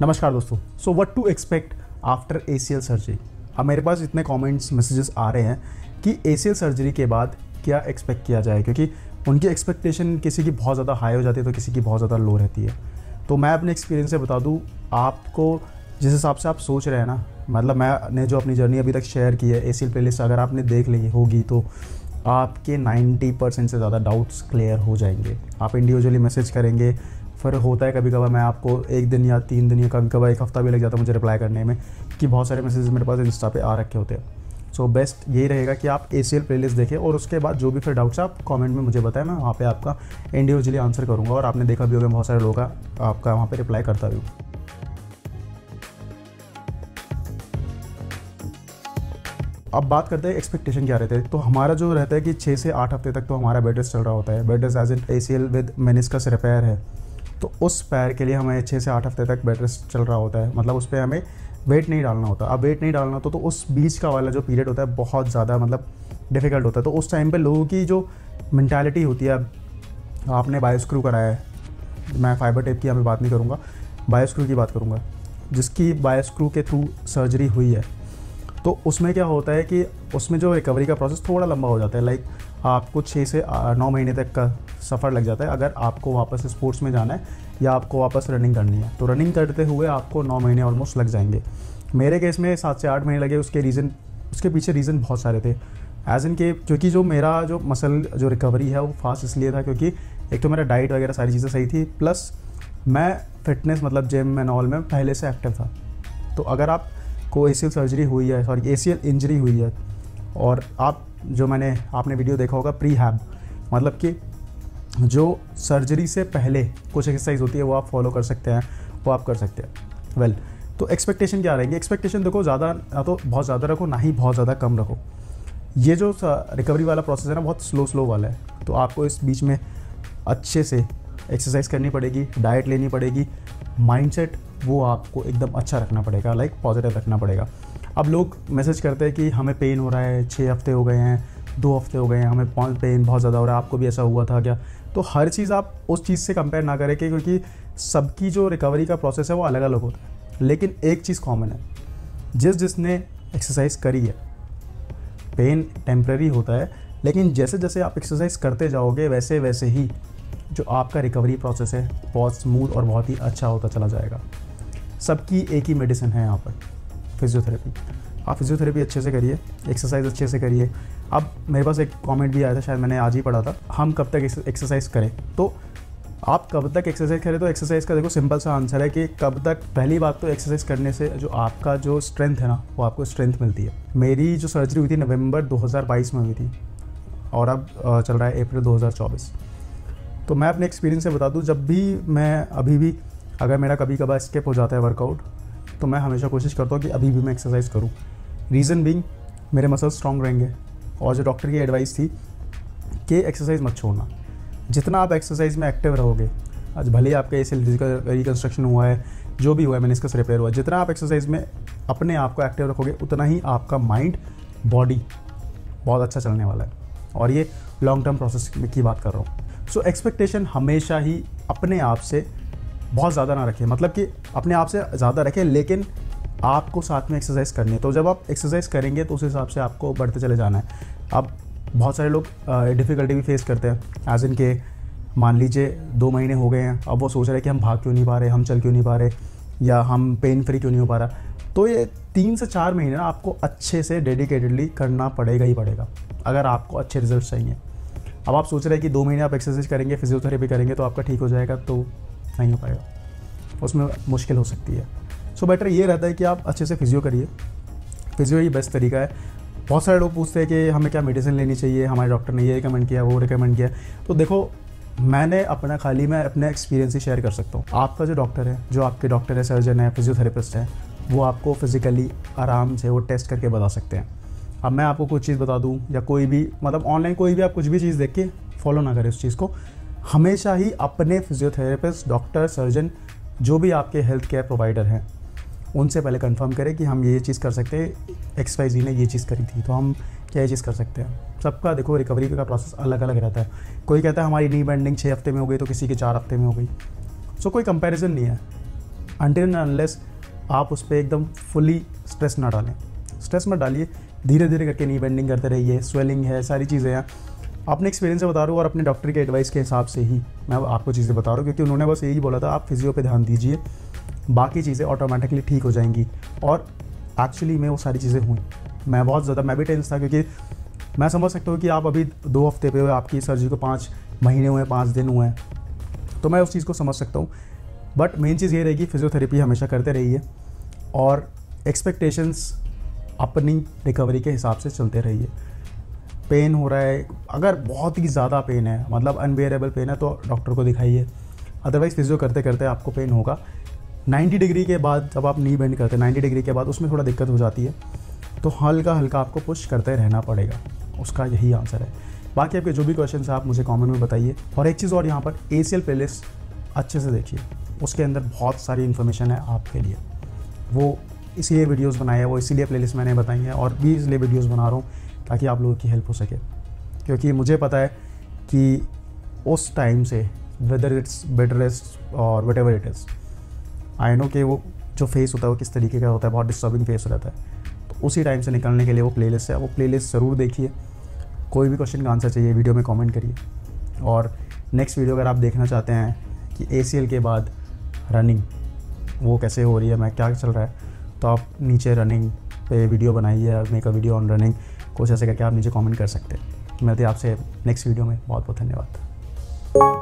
नमस्कार दोस्तों। So what to expect after ACL surgery. अब मेरे पास इतने कमेंट्स मैसेजेस आ रहे हैं कि ACL सर्जरी के बाद क्या एक्सपेक्ट किया जाए, क्योंकि उनकी एक्सपेक्टेशन किसी की बहुत ज़्यादा हाई हो जाती है तो किसी की बहुत ज़्यादा लो रहती है। तो मैं अपने एक्सपीरियंस से बता दूँ आपको, जिस हिसाब से आप सोच रहे हैं ना, मतलब मैंने जो अपनी जर्नी अभी तक शेयर की है ACL प्लेलिस्ट अगर आपने देख ली होगी तो आपके 90% से ज़्यादा डाउट्स क्लियर हो जाएंगे। आप इंडिविजुअली मैसेज करेंगे, फिर होता है कभी कभार मैं आपको 1 दिन या 3 दिन या कभी कभार 1 हफ्ता भी लग जाता है मुझे रिप्लाई करने में, कि बहुत सारे मैसेजेस मेरे पास इंस्टा पे आ रखे होते हैं। सो बेस्ट यही रहेगा कि आप ACL प्लेलिस्ट देखें और उसके बाद जो भी फिर डाउट्स आप कमेंट में मुझे बताएं, मैं वहाँ पे आपका इंडिविजुअली आंसर करूँगा। और आपने देखा भी होगा बहुत सारे लोगों का आपका वहाँ पर रिप्लाई करता भी हूँ। अब बात करते हैं एक्सपेक्टेशन क्या रहते हैं। तो हमारा जो रहता है कि 6 से 8 हफ्ते तक तो हमारा बेड रेस्ट चल रहा होता है। Bed rest as in ACL with meniscus repair है, तो उस पैर के लिए हमें 6 से 8 हफ्ते तक बेड रेस्ट चल रहा होता है। मतलब उस पर हमें वेट नहीं डालना होता। अब वेट नहीं डालना तो उस बीच का वाला जो पीरियड होता है बहुत ज़्यादा मतलब डिफ़िकल्ट होता है। तो उस टाइम पे लोगों की जो मेंटालिटी होती है, आपने बायोस्क्रू कराया है, मैं फाइबर टेप की यहाँ पे बात नहीं करूँगा, बायोस्क्रू की बात करूँगा, जिसकी बायोस्क्रू के थ्रू सर्जरी हुई है, तो उसमें क्या होता है कि उसमें जो रिकवरी का प्रोसेस थोड़ा लंबा हो जाता है। लाइक आपको 6 से 9 महीने तक का सफ़र लग जाता है अगर आपको वापस स्पोर्ट्स में जाना है या आपको वापस रनिंग करनी है। तो रनिंग करते हुए आपको 9 महीने ऑलमोस्ट लग जाएंगे। मेरे केस में 7 से 8 महीने लगे। उसके पीछे रीज़न बहुत सारे थे, एज इन के क्योंकि जो मेरा जो मसल जो रिकवरी है वो फास्ट इसलिए था क्योंकि एक तो मेरा डाइट वगैरह सारी चीज़ें सही थी, प्लस मैं फिटनेस मतलब जिम एंड ऑल में पहले से एक्टिव था। तो अगर आप को ACL सर्जरी हुई है, ACL इंजरी हुई है, और आप जो आपने वीडियो देखा होगा प्रीहैब, मतलब कि जो सर्जरी से पहले कुछ एक्सरसाइज होती है वो आप फॉलो कर सकते हैं, वो आप कर सकते हैं। तो एक्सपेक्टेशन क्या रहेंगे? एक्सपेक्टेशन देखो, ज़्यादा ना तो बहुत ज़्यादा रखो, ना ही बहुत ज़्यादा कम रखो। ये जो रिकवरी वाला प्रोसेस है ना, बहुत स्लो वाला है। तो आपको इस बीच में अच्छे से एक्सरसाइज करनी पड़ेगी, डाइट लेनी पड़ेगी, माइंडसेट वो आपको एकदम अच्छा रखना पड़ेगा, लाइक पॉजिटिव रखना पड़ेगा। अब लोग मैसेज करते हैं कि हमें पेन हो रहा है, 6 हफ्ते हो गए हैं, 2 हफ्ते हो गए हैं, हमें पेन बहुत ज़्यादा हो रहा है, आपको भी ऐसा हुआ था क्या? तो हर चीज़ आप उस चीज़ से कंपेयर ना करें, क्योंकि सबकी जो रिकवरी का प्रोसेस है वो अलग अलग होता है। लेकिन एक चीज़ कॉमन है, जिसने एक्सरसाइज करी है, पेन टेम्प्रेरी होता है, लेकिन जैसे जैसे आप एक्सरसाइज करते जाओगे वैसे वैसे ही जो आपका रिकवरी प्रोसेस है बहुत स्मूथ और बहुत ही अच्छा होता चला जाएगा। सबकी एक ही मेडिसिन है यहाँ पर, फिजियोथेरेपी। आप फिजियोथेरेपी अच्छे से करिए, एक्सरसाइज अच्छे से करिए। अब मेरे पास एक कमेंट भी आया था, शायद मैंने आज ही पढ़ा था, हम कब तक एक्सरसाइज करें। तो आप कब तक एक्सरसाइज करें, तो एक्सरसाइज का देखो सिंपल सा आंसर है कि कब तक। पहली बात तो एक्सरसाइज करने से जो आपका जो स्ट्रेंथ है ना, वो आपको स्ट्रेंथ मिलती है। मेरी जो सर्जरी हुई थी नवंबर 2022 में हुई थी और अब चल रहा है अप्रैल 2024। तो मैं अपने एक्सपीरियंस से बता दूं, जब भी मैं अभी भी अगर मेरा कभी कभार स्किप हो जाता है वर्कआउट, तो मैं हमेशा कोशिश करता हूँ कि अभी भी मैं एक्सरसाइज करूँ। रीज़न बीइंग मेरे मसल्स स्ट्रॉन्ग रहेंगे। और जो डॉक्टर की एडवाइस थी कि एक्सरसाइज मत छोड़ना, जितना आप एक्सरसाइज में एक्टिव रहोगे, आज भले ही आपका ACL रिकन्स्ट्रक्शन हुआ है, जो भी हुआ है, मेनिस्कस रिपेयर हुआ है, जितना आप एक्सरसाइज में अपने आप को एक्टिव रखोगे उतना ही आपका माइंड बॉडी बहुत अच्छा चलने वाला है। और ये लॉन्ग टर्म प्रोसेस की बात कर रहा हूँ। सो एक्सपेक्टेशन हमेशा ही अपने आप से बहुत ज़्यादा ना रखें, मतलब कि अपने आप से ज़्यादा रखें, लेकिन आपको साथ में एक्सरसाइज करनी है। तो जब आप एक्सरसाइज करेंगे तो उस हिसाब से आपको बढ़ते चले जाना है। अब बहुत सारे लोग डिफ़िकल्टी भी फेस करते हैं, एज इन के मान लीजिए 2 महीने हो गए हैं, अब वो सोच रहे हैं कि हम भाग क्यों नहीं पा रहे, हम चल क्यों नहीं पा रहे, या हम पेन फ्री क्यों नहीं हो पा रहा। तो ये 3 से 4 महीने ना आपको अच्छे से डेडिकेटेडली करना पड़ेगा ही पड़ेगा अगर आपको अच्छे रिजल्ट चाहिए। अब आप सोच रहे हैं कि 2 महीने आप एक्सरसाइज करेंगे, फिजियोथेरेपी करेंगे तो आपका ठीक हो जाएगा, तो नहीं हो पाएगा, उसमें मुश्किल हो सकती है। सो बेटर ये रहता है कि आप अच्छे से फिजियो करिए। फिजियो ही बेस्ट तरीका है। बहुत सारे लोग पूछते हैं कि हमें क्या मेडिसिन लेनी चाहिए, हमारे डॉक्टर ने ये रिकमेंड किया, वो रिकमेंड किया। तो देखो, मैं अपने एक्सपीरियंस ही शेयर कर सकता हूँ। आपका जो डॉक्टर है, जो आपके डॉक्टर है, सर्जन है, फिजियोथेरेपिस्ट है, वो आपको फिजिकली आराम से वो टेस्ट करके बता सकते हैं। अब मैं आपको कुछ चीज़ बता दूं, या कोई भी मतलब ऑनलाइन कोई भी आप कुछ भी चीज़ देख के फॉलो ना करें उस चीज़ को। हमेशा ही अपने फिजियोथेरेपिस्ट, डॉक्टर, सर्जन, जो भी आपके हेल्थ केयर प्रोवाइडर हैं, उनसे पहले कंफर्म करें कि हम ये चीज़ कर सकते हैं, XYZ ने ये चीज़ करी थी तो हम क्या ये चीज़ कर सकते हैं। सबका देखो रिकवरी का प्रोसेस अलग अलग रहता है। कोई कहता है हमारी नी बेंडिंग 6 हफ्ते में हो गई तो किसी के 4 हफ्ते में हो गई। सो कोई कंपैरिजन नहीं है। अनटिल एंड अनलेस आप उस पर एकदम फुली स्ट्रेस ना डालें। स्ट्रेस मत डालिए, धीरे धीरे करके नी बेंडिंग करते रहिए। स्वेलिंग है, सारी चीज़ें हैं, अपने एक्सपीरियंस से बता रहा हूँ और अपने डॉक्टर के एडवाइस के हिसाब से ही मैं आपको चीज़ें बता रहा हूँ, क्योंकि उन्होंने बस यही बोला था आप फिजियो पे ध्यान दीजिए, बाकी चीज़ें ऑटोमेटिकली ठीक हो जाएंगी। और एक्चुअली में वो सारी चीज़ें हुई। मैं भी टेंस था, क्योंकि मैं समझ सकता हूँ कि आप अभी 2 हफ्ते पे हुए, आपकी सर्जरी को 5 महीने हुए, 5 दिन हुए हैं, तो मैं उस चीज़ को समझ सकता हूँ। बट मेन चीज़ ये रहेगी, फिजियोथेरेपी हमेशा करते रहिए और एक्सपेक्टेशंस अपनी रिकवरी के हिसाब से चलते रहिए। पेन हो रहा है, अगर बहुत ही ज़्यादा पेन है, मतलब अनबेयरेबल पेन है, तो डॉक्टर को दिखाइए। अदरवाइज़ फिजियो करते करते आपको पेन होगा। 90 डिग्री के बाद जब आप नी बेंड करते हैं, 90 डिग्री के बाद उसमें थोड़ा दिक्कत हो जाती है, तो हल्का हल्का आपको पुश करते रहना पड़ेगा। उसका यही आंसर है। बाकी आपके जो भी क्वेश्चन है आप मुझे कमेंट में बताइए। और एक चीज़ और, यहाँ पर ACL प्लेलिस्ट अच्छे से देखिए, उसके अंदर बहुत सारी इन्फॉर्मेशन है आपके लिए। वो इसीलिए वीडियोस बनाए हैं, वो इसीलिए प्लेलिस्ट मैंने बताई है, और भी इसलिए वीडियोस बना रहा हूँ ताकि आप लोगों की हेल्प हो सके। क्योंकि मुझे पता है कि उस टाइम से वेदर इट्स बेड रेस्ट और what ever it is, I know कि वो जो फेस होता है वो किस तरीके का होता है, बहुत डिस्टर्बिंग फेस रहता है। तो उसी टाइम से निकलने के लिए वो प्लेलिस्ट है, वो प्लेलिस्ट ज़रूर देखिए। कोई भी क्वेश्चन का आंसर चाहिए वीडियो में कमेंट करिए। और नेक्स्ट वीडियो अगर आप देखना चाहते हैं कि ACL के बाद रनिंग वो कैसे हो रही है, मैं क्या चल रहा है, तो आप नीचे रनिंग पे वीडियो बनाइए, make a video on running, कुछ ऐसे करके आप नीचे कमेंट कर सकते हैं। मिलते हैं आपसे नेक्स्ट वीडियो में। बहुत बहुत धन्यवाद।